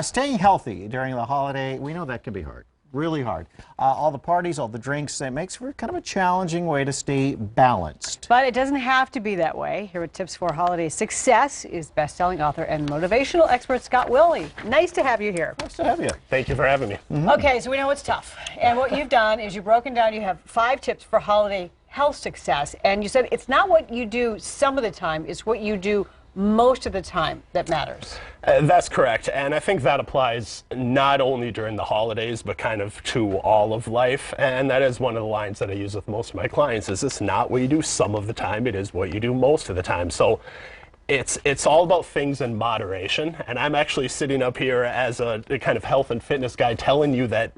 Staying healthy during the holiday, we know that can be hard. Really hard. All the parties, all the drinks, it makes for kind of a challenging way to stay balanced. But it doesn't have to be that way. Here with tips for holiday success is best-selling author and motivational expert Scott Welle. Nice to have you here. Nice to have you. Thank you for having me. Okay, so we know it's tough. And what you've done is you've broken down, you have 5 tips for holiday health success. And you said it's not what you do some of the time, it's what you do most of the time that matters. That's correct, and I think that applies not only during the holidays, but kind of to all of life, and that is one of the lines that I use with most of my clients, is it's not what you do some of the time, it is what you do most of the time. So it's all about things in moderation, and I'm actually sitting up here as a kind of health and fitness guy telling you that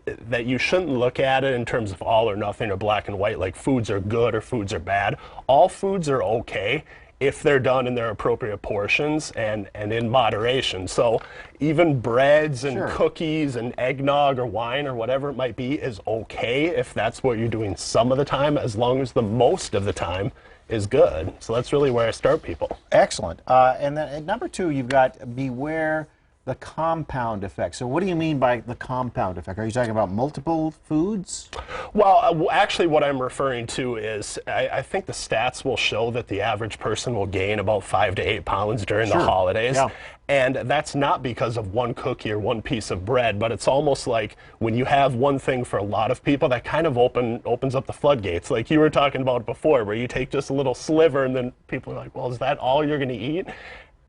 you shouldn't look at it in terms of all or nothing or black and white, like foods are good or foods are bad. All foods are okay if they're done in their appropriate portions and in moderation. So even breads and cookies and eggnog or wine or whatever it might be is okay if that's what you're doing some of the time, as long as the most of the time is good. So that's really where I start people. Excellent. And then at number 2, you've got beware the compound effect. So what do you mean by the compound effect? Are you talking about multiple foods? Well, actually what I'm referring to is I think the stats will show that the average person will gain about 5 to 8 pounds during the holidays. Yeah. And that's not because of one cookie or one piece of bread, but it's almost like when you have one thing for a lot of people, that kind of opens up the floodgates. Like you were talking about before, where you take just a little sliver and then people are like, well, is that all you're going to eat?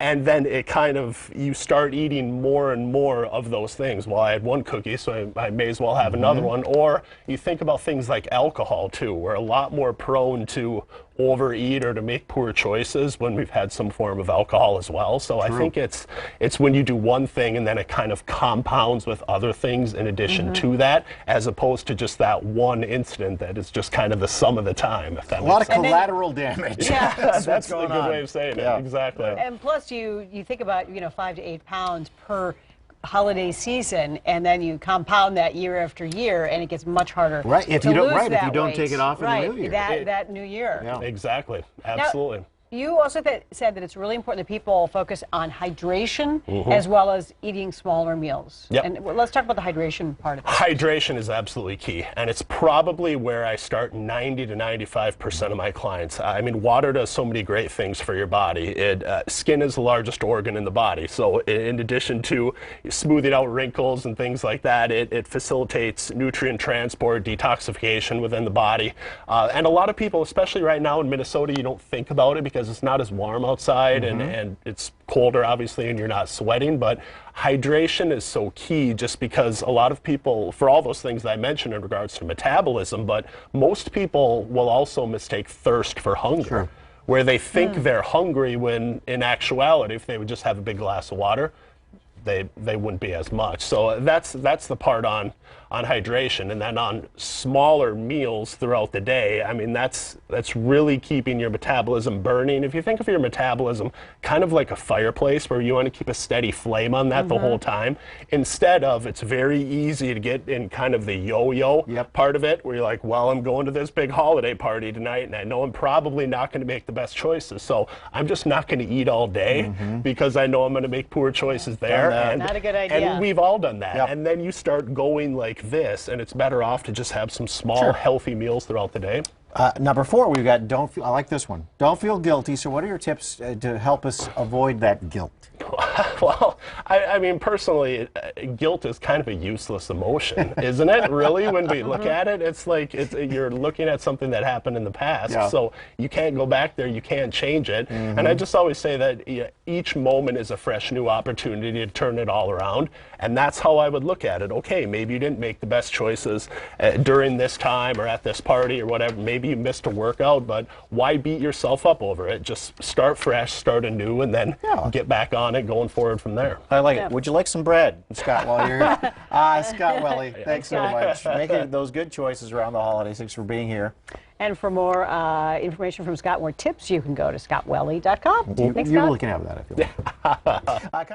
And then it kind of, you start eating more and more of those things. Well, I had one cookie, so I may as well have another one. Or you think about things like alcohol, too. We're a lot more prone to overeat or to make poor choices when we've had some form of alcohol as well. So I think it's when you do one thing and then it kind of compounds with other things in addition to that, as opposed to just that one incident that is just kind of the sum of the time. If that a lot of collateral damage. Yeah, that's a good way of saying it. Exactly. And plus you think about 5 to 8 pounds per holiday season, and then you compound that year after year, and it gets much harder. Right, if to you don't. lose Right, if you don't weight. take it off in the new year. That new year. Yeah. Exactly. Absolutely. Now, you also said that it's really important that people focus on hydration as well as eating smaller meals. Yep. And let's talk about the hydration part of it. Hydration is absolutely key, and it's probably where I start 90 to 95% of my clients. I mean, water does so many great things for your body. Skin is the largest organ in the body, so in addition to smoothing out wrinkles and things like that, it facilitates nutrient transport, detoxification within the body. And a lot of people, especially right now in Minnesota, you don't think about it because it's not as warm outside and it's colder obviously and you're not sweating, but hydration is so key just because a lot of people, for all those things that I mentioned in regards to metabolism, but most people will also mistake thirst for hunger, where they think they're hungry when in actuality if they would just have a big glass of water, they wouldn't be as much. So that's the part on hydration. And then on smaller meals throughout the day, I mean, that's really keeping your metabolism burning. If you think of your metabolism kind of like a fireplace where you want to keep a steady flame on that the whole time, instead of, it's very easy to get in kind of the yo-yo part of it, where you're like, well, I'm going to this big holiday party tonight and I know I'm probably not going to make the best choices, so I'm just not going to eat all day because I know I'm going to make poor choices there. And, not a good idea. And we've all done that. And then you start going like this, and it's better off to just have some small, healthy meals throughout the day. Number 4, we've got I like this one. Don't feel guilty. So what are your tips to help us avoid that guilt? Well, I mean, personally, guilt is kind of a useless emotion, isn't it? Really, when we look at it, it's like you're looking at something that happened in the past, so you can't go back there, you can't change it. And I just always say that each moment is a fresh new opportunity to turn it all around, and that's how I would look at it. Okay, maybe you didn't make the best choices during this time or at this party or whatever. Maybe you missed a workout, but why beat yourself up over it? Just start fresh, start anew, and then get back on it, going forward from there. I like it. Would you like some bread, Scott, while you're here? Scott Welle, thanks so much. Making those good choices around the holidays. Thanks for being here. And for more information from Scott, more tips, you can go to scottwelle.com. You really can have that if you want.